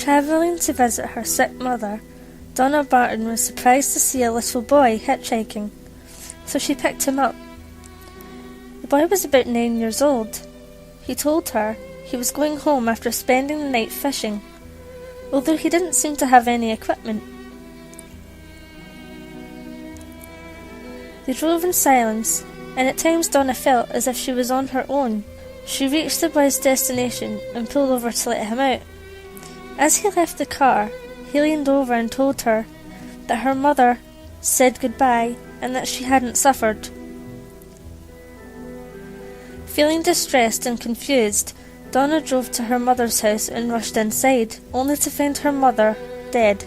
Travelling to visit her sick mother, Donna Barton was surprised to see a little boy hitchhiking, so she picked him up. The boy was about 9 years old. He told her he was going home after spending the night fishing, although he didn't seem to have any equipment. They drove in silence, and at times Donna felt as if she was on her own. She reached the boy's destination and pulled over to let him out. As he left the car, he leaned over and told her that her mother said goodbye and that she hadn't suffered. Feeling distressed and confused, Donna drove to her mother's house and rushed inside, only to find her mother dead.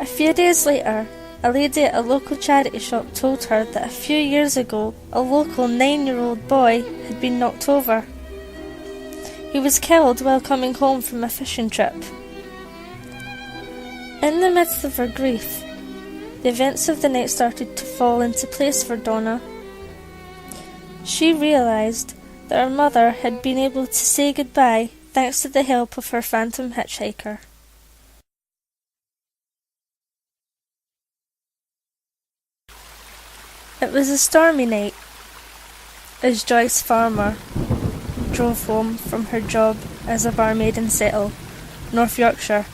A few days later, a lady at a local charity shop told her that a few years ago a local 9-year-old boy had been knocked over. He was killed while coming home from a fishing trip. In the midst of her grief, the events of the night started to fall into place for Donna. She realised that her mother had been able to say goodbye thanks to the help of her phantom hitchhiker. It was a stormy night as Joyce Farmer drove home from her job as a barmaid in Settle, North Yorkshire.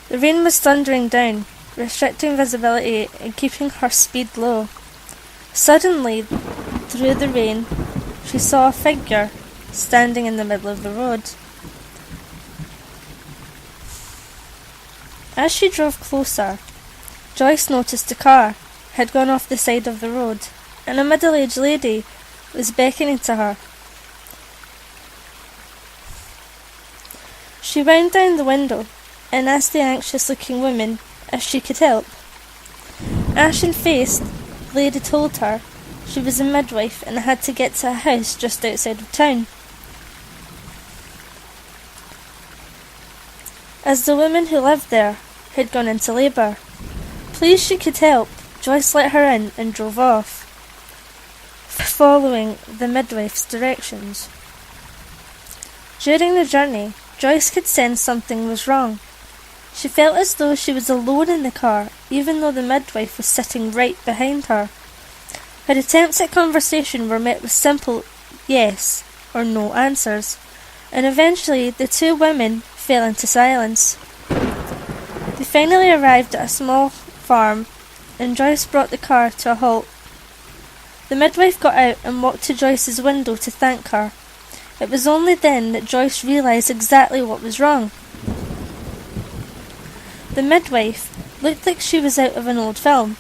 The rain was thundering down, restricting visibility and keeping her speed low. Suddenly, through the rain, she saw a figure standing in the middle of the road. As she drove closer, Joyce noticed the car had gone off the side of the road, and a middle-aged lady was beckoning to her. She wound down the window and asked the anxious-looking woman if she could help. Ashen-faced, the lady told her she was a midwife and had to get to a house just outside of town. As the woman who lived there had gone into labour, pleased she could help, Joyce let her in and drove off, following the midwife's directions. During the journey, Joyce could sense something was wrong. She felt as though she was alone in the car, even though the midwife was sitting right behind her. Her attempts at conversation were met with simple yes or no answers, and eventually the two women fell into silence. They finally arrived at a small farm, and Joyce brought the car to a halt. The midwife got out and walked to Joyce's window to thank her. It was only then that Joyce realised exactly what was wrong. The midwife looked like she was out of an old film.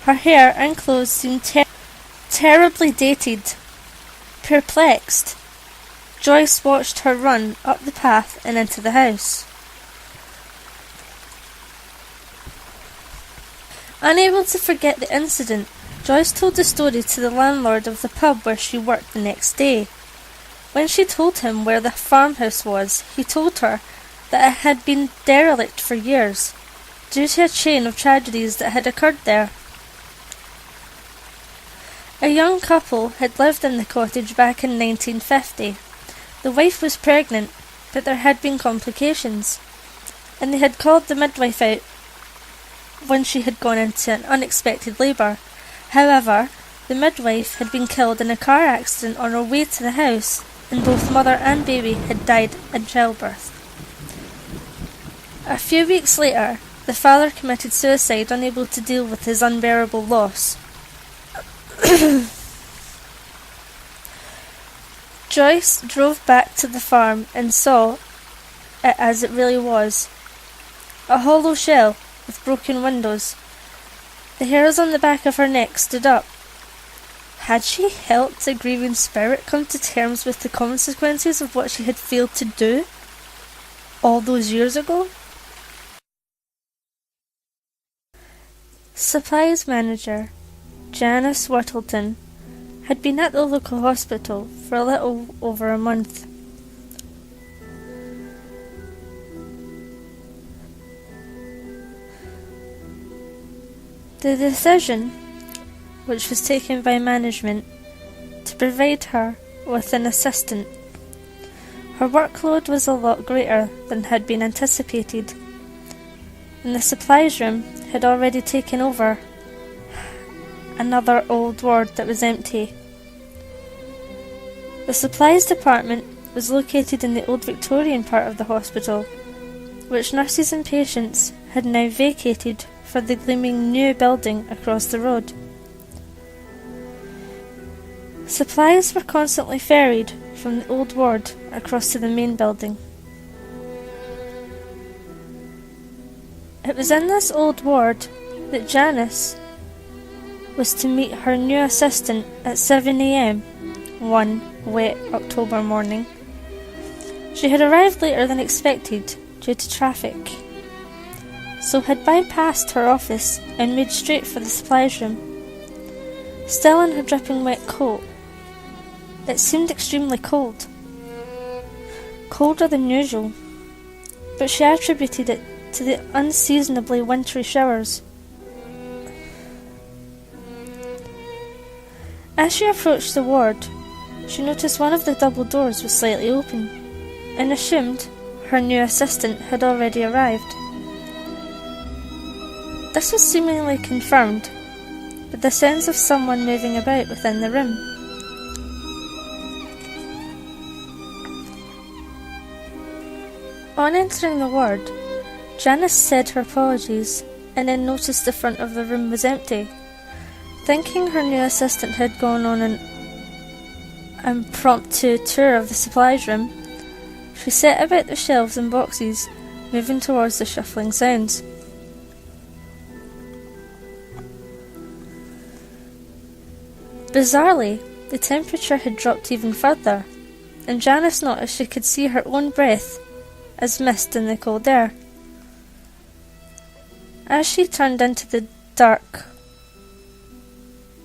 Her hair and clothes seemed terribly dated. Perplexed, Joyce watched her run up the path and into the house. Unable to forget the incident, Joyce told the story to the landlord of the pub where she worked the next day. When she told him where the farmhouse was, he told her that it had been derelict for years, due to a chain of tragedies that had occurred there. A young couple had lived in the cottage back in 1950. The wife was pregnant, but there had been complications, and they had called the midwife out when she had gone into an unexpected labour. However, the midwife had been killed in a car accident on her way to the house, and both mother and baby had died in childbirth. A few weeks later, the father committed suicide, unable to deal with his unbearable loss. Joyce drove back to the farm and saw it as it really was, a hollow shell with broken windows. The hairs on the back of her neck stood up. Had she helped a grieving spirit come to terms with the consequences of what she had failed to do all those years ago? Supplies manager Janice Whittleton had been at the local hospital for a little over a month. The decision, which was taken by management to provide her with an assistant, Her workload was a lot greater than had been anticipated, and the supplies room had already taken over another old ward that was empty. The supplies department was located in the old Victorian part of the hospital, which nurses and patients had now vacated for the gleaming new building across the road. Supplies were constantly ferried from the old ward across to the main building. It was in this old ward that Janice was to meet her new assistant at 7 a.m. one wet October morning. She had arrived later than expected due to traffic, so had bypassed her office and made straight for the supplies room. Still in her dripping wet coat, it seemed extremely cold, colder than usual, but she attributed it to the unseasonably wintry showers. As she approached the ward, she noticed one of the double doors was slightly open, and assumed her new assistant had already arrived. This was seemingly confirmed by the sense of someone moving about within the room. On entering the ward, Janice said her apologies and then noticed the front of the room was empty. Thinking her new assistant had gone on an impromptu tour of the supplies room, she set about the shelves and boxes, moving towards the shuffling sounds. Bizarrely, the temperature had dropped even further, and Janice noticed she could see her own breath as mist in the cold air. As she turned into the dark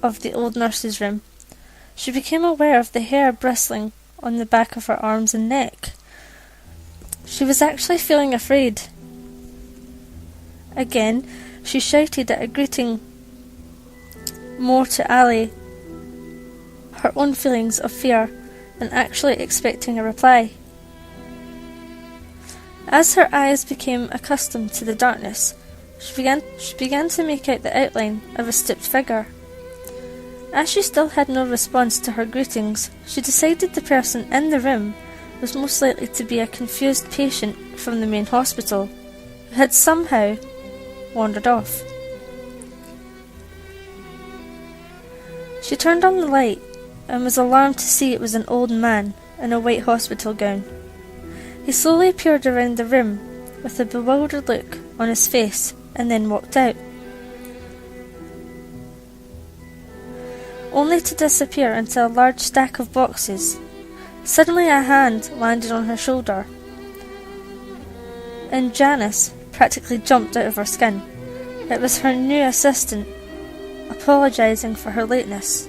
of the old nurse's room, she became aware of the hair bristling on the back of her arms and neck. She was actually feeling afraid. Again, she shouted at a greeting more to Ali, her own feelings of fear, than actually expecting a reply. As her eyes became accustomed to the darkness, she began to make out the outline of a stooped figure. As she still had no response to her greetings, she decided the person in the room was most likely to be a confused patient from the main hospital, who had somehow wandered off. She turned on the light and was alarmed to see it was an old man in a white hospital gown. He slowly appeared around the room with a bewildered look on his face and then walked out, only to disappear into a large stack of boxes. Suddenly a hand landed on her shoulder, and Janice practically jumped out of her skin. It was her new assistant, apologising for her lateness.